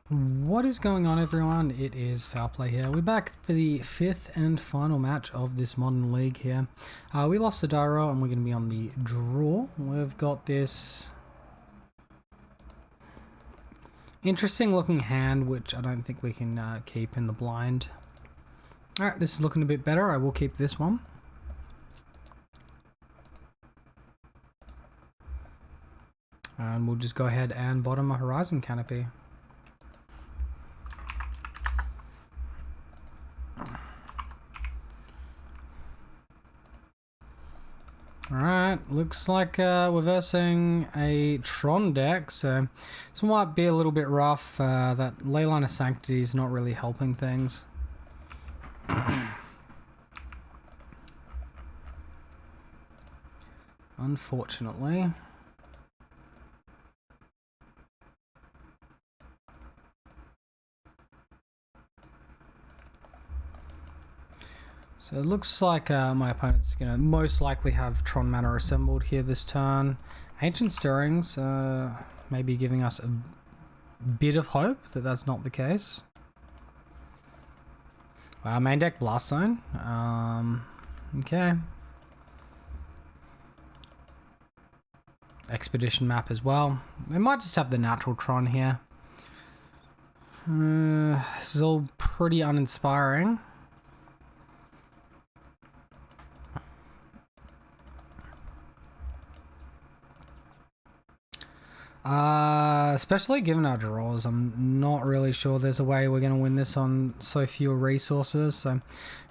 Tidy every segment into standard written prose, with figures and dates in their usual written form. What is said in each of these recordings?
What is going on, everyone? It is Foul Play here. We're back for the fifth and final match of this modern league here. We lost the die roll and we're going to be on the draw. We've got this interesting looking hand, which I don't think we can keep in the blind. Alright, this is looking a bit better. I will keep this one. And we'll just go ahead and bottom a Horizon Canopy. Alright, looks like we're versing a Tron deck, so this might be a little bit rough. That Leyline of Sanctity is not really helping things. Unfortunately. So it looks like my opponent's going to most likely have Tron mana assembled here this turn. Ancient Stirrings, maybe giving us a bit of hope that that's not the case. Main deck Blast Zone. Okay. Expedition map as well. We might just have the natural Tron here. This is all pretty uninspiring. Especially given our draws, I'm not really sure there's a way we're going to win this on so few resources, so I'm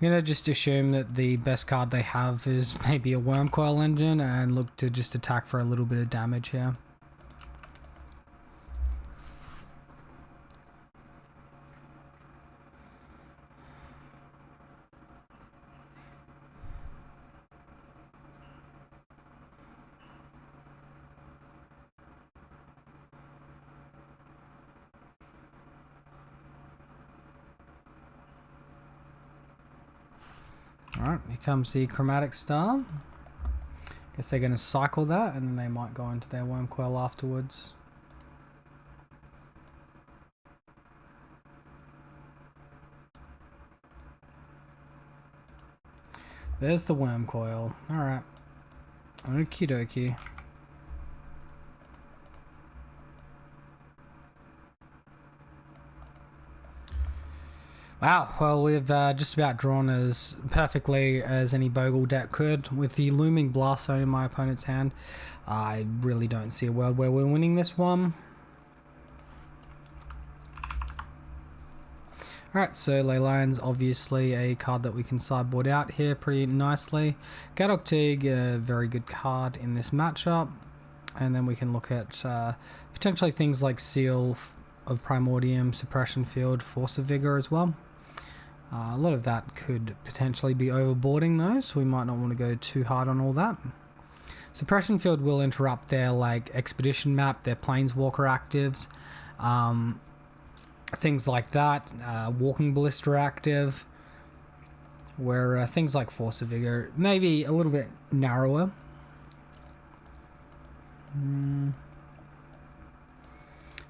going to just assume that the best card they have is maybe a Worm Coil Engine and look to just attack for a little bit of damage here. Alright, here comes the Chromatic Star. Guess they're going to cycle that and then they might go into their Worm Coil afterwards. There's the Worm Coil. Alright. Okie dokie. Wow, well we've just about drawn as perfectly as any Bogle deck could. With the Looming Blast Zone in my opponent's hand, I really don't see a world where we're winning this one. Alright, so Leyline's obviously a card that we can sideboard out here pretty nicely. Gadok Teague, a very good card in this matchup. And then we can look at potentially things like Seal of Primordium, Suppression Field, Force of Vigor as well. A lot of that could potentially be overboarding though, so we might not want to go too hard on all that. Suppression Field will interrupt their like Expedition map, their Planeswalker actives, things like that. Walking Ballista active, where things like Force of Vigor maybe a little bit narrower. I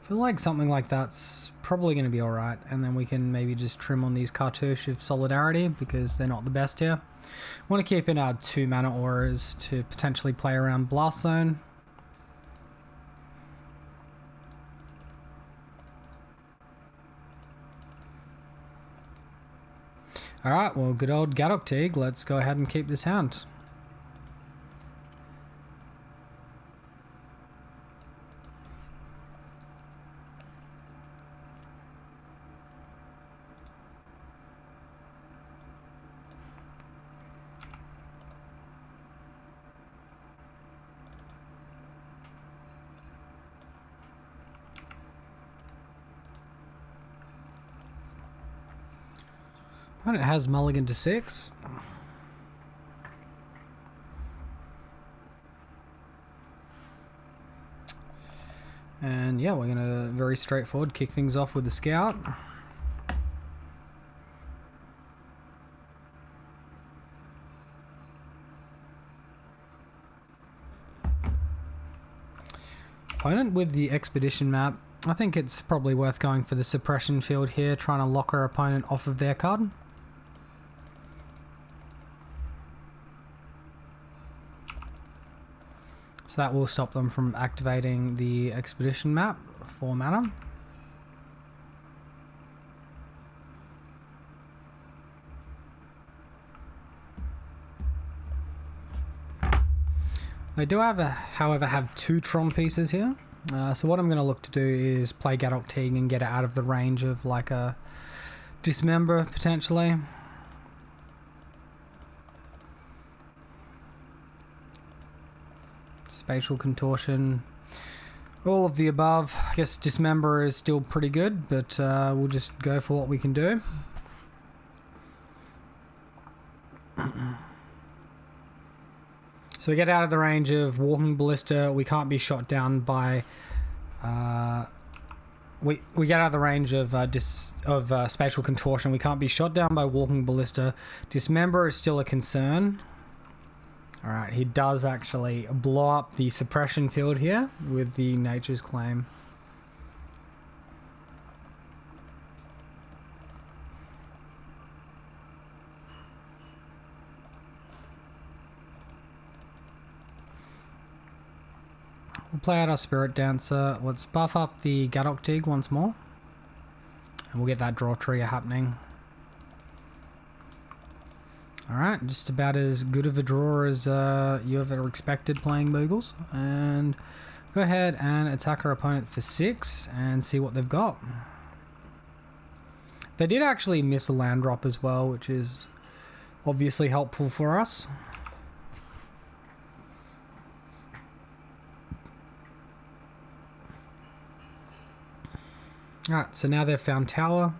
feel like something like that's probably going to be alright, and then we can maybe just trim on these Cartouche of Solidarity because they're not the best here. Want to keep in our 2 mana auras to potentially play around Blast Zone. Alright, well good old Gadok Teague, let's go ahead and keep this hand. It has mulligan to 6. And yeah, we're going to very straightforward kick things off with the Scout. opponent with the Expedition map I think it's probably worth going for the suppression field here, trying to lock our opponent off of their card. So that will stop them from activating the expedition map for mana. They do have, however, have 2 Tron pieces here. So what I'm going to look to do is play Gadok Teague and get it out of the range of like a Dismember potentially. Spatial Contortion, all of the above. I guess Dismember is still pretty good, but we'll just go for what we can do. So we get out of the range of Walking Ballista. We can't be shot down by... we get out of the range of Spatial Contortion. We can't be shot down by Walking Ballista. Dismember is still a concern. Alright, he does actually blow up the suppression field here with the Nature's Claim. We'll play out our Spirit Dancer. Let's buff up the Gadok Teague once more. And we'll get that draw trigger happening. Alright, just about as good of a draw as you ever expected playing Bogles. And go ahead and attack our opponent for 6 and see what they've got. They did actually miss a land drop as well, which is obviously helpful for us. Alright, so now they've found Tower.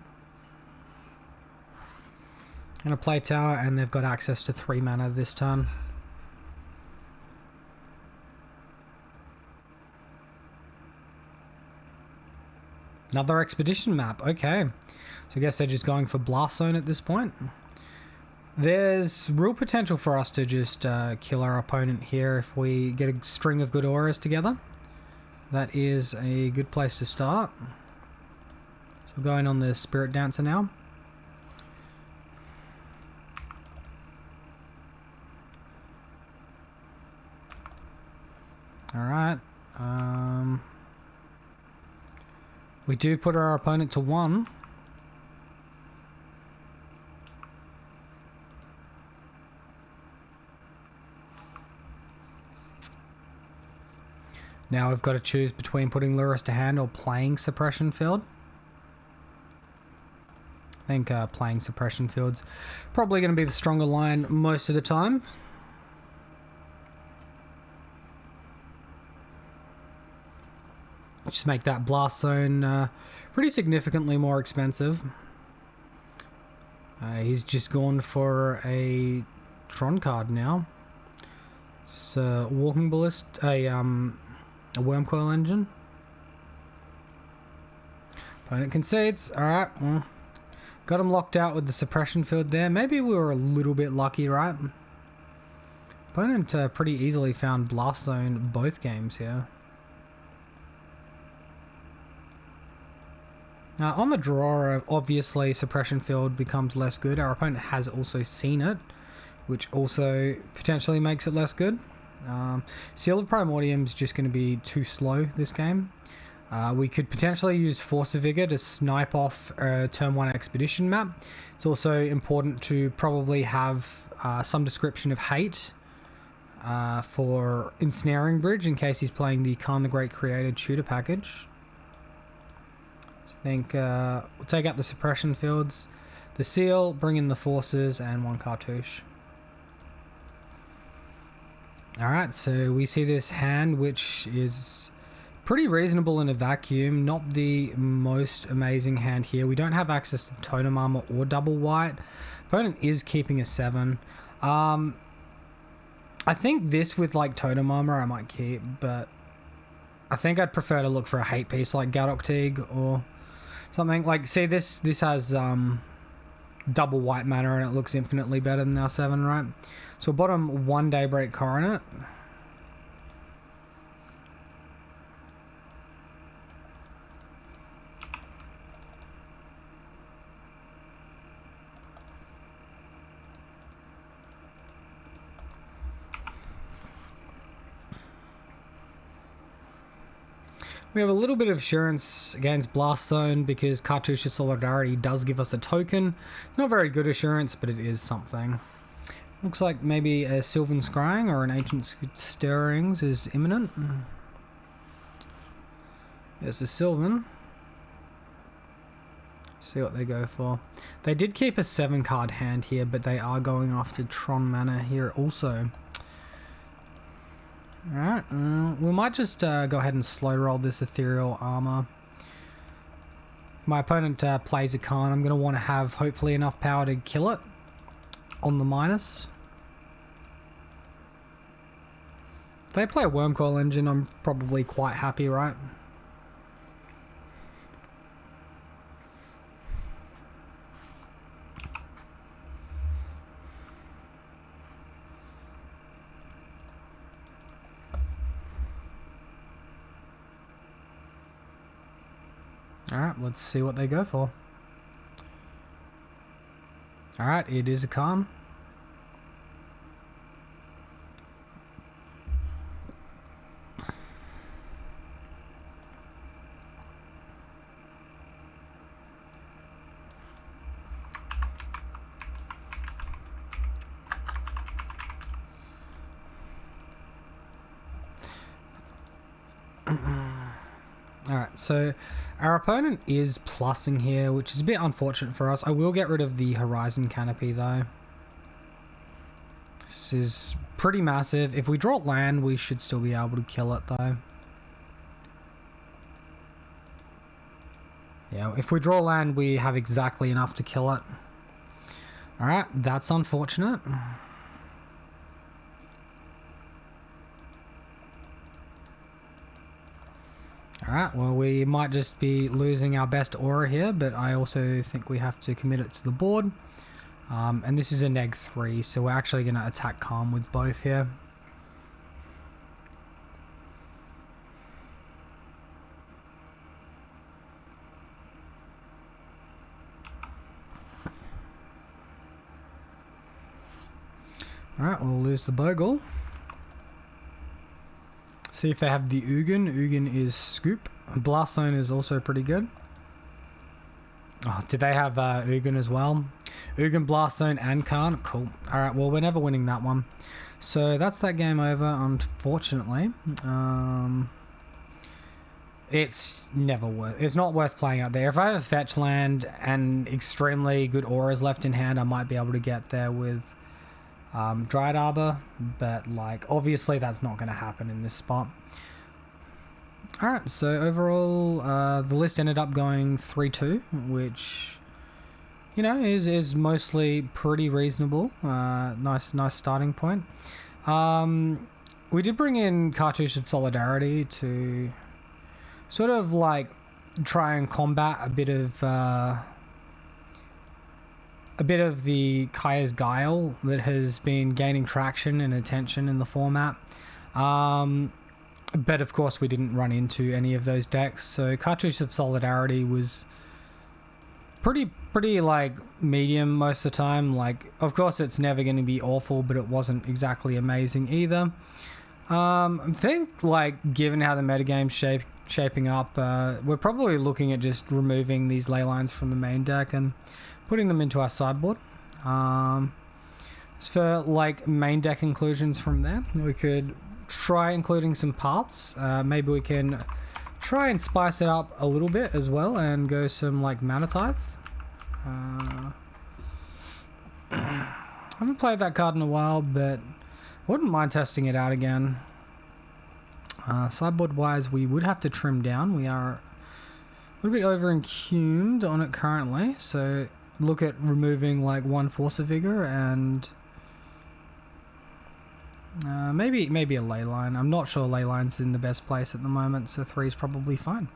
Gonna play Tower and they've got access to 3 mana this turn. Another expedition map, okay. So I guess they're just going for Blast Zone at this point. There's real potential for us to just kill our opponent here if we get a string of good auras together. That is a good place to start. So we're going on the Spirit Dancer now. Alright. We do put our opponent to 1. Now we've got to choose between putting Lurrus to hand or playing Suppression Field. I think playing Suppression Field's probably going to be the stronger line most of the time. Just make that Blast Zone pretty significantly more expensive. He's just gone for a Tron card now. It's a Walking Ballista, a Worm Coil Engine. Opponent concedes. Alright, well, got him locked out with the Suppression Field there. Maybe we were a little bit lucky, right? Opponent pretty easily found Blast Zone both games here. On the draw, obviously Suppression Field becomes less good. Our opponent has also seen it, which also potentially makes it less good. Seal of Primordium is just going to be too slow this game. We could potentially use Force of Vigor to snipe off a turn 1 expedition map. It's also important to probably have some description of hate for Ensnaring Bridge in case he's playing the Khan the Great created shooter package. I think we'll take out the suppression fields, the seal, bring in the forces, and 1 cartouche. Alright, so we see this hand, which is pretty reasonable in a vacuum. Not the most amazing hand here. We don't have access to Totem Armor or Double White. Opponent is keeping a 7. I think this with like Totem Armor I might keep, but I think I'd prefer to look for a hate piece like Gadok Teague or something. Like, see, this has double white mana and it looks infinitely better than our 7, right? So bottom 1 Daybreak Coronet. We have a little bit of assurance against Blast Zone because Cartouche of Solidarity does give us a token. It's not very good assurance, but it is something. Looks like maybe a Sylvan Scrying or an Ancient Stirrings is imminent. There's a Sylvan. See what they go for. They did keep a 7-card hand here, but they are going after Tron mana here also. Alright, we might just go ahead and slow roll this Ethereal Armor. My opponent plays a Khan. I'm going to want to have hopefully enough power to kill it on the minus. If they play a Wormcoil Engine, I'm probably quite happy, right? Alright, let's see what they go for. Alright, it is a Khan. Alright, so our opponent is plussing here, which is a bit unfortunate for us. I will get rid of the Horizon Canopy though. This is pretty massive. If we draw land, we should still be able to kill it though. Yeah, if we draw land, we have exactly enough to kill it. Alright, that's unfortunate. Alright, well we might just be losing our best aura here, but I also think we have to commit it to the board. And this is a neg 3, so we're actually going to attack Calm with both here. Alright, we'll lose the Bogle. See if they have the Ugin. Ugin is Scoop. Blast Zone is also pretty good. Oh, did they have Ugin as well? Ugin, Blast Zone, and Khan. Cool. Alright, well, we're never winning that one. So that's that game over, unfortunately. It's not worth playing out there. If I have a fetch land and extremely good auras left in hand, I might be able to get there with Dryad Arbor, but like obviously that's not going to happen in this spot. Alright, so overall the list ended up going 3-2, which, you know, is mostly pretty reasonable. Nice starting point. We did bring in Cartouche of Solidarity to sort of like try and combat a bit of the Kaya's Guile that has been gaining traction and attention in the format. But of course we didn't run into any of those decks, so Cartouche of Solidarity was pretty like medium most of the time. Like, of course it's never going to be awful, but it wasn't exactly amazing either. I think, like, given how the metagame's shaping up, we're probably looking at just removing these ley lines from the main deck and putting them into our sideboard. As for like main deck inclusions from there, we could try including some paths. Maybe we can try and spice it up a little bit as well and go some like Mana Tithe. I haven't played that card in a while, but I wouldn't mind testing it out again. Sideboard wise, we would have to trim down. We are a little bit over encumed on it currently, so look at removing like one Force of Vigor and maybe a ley line. I'm not sure ley line's in the best place at the moment, so 3 is probably fine.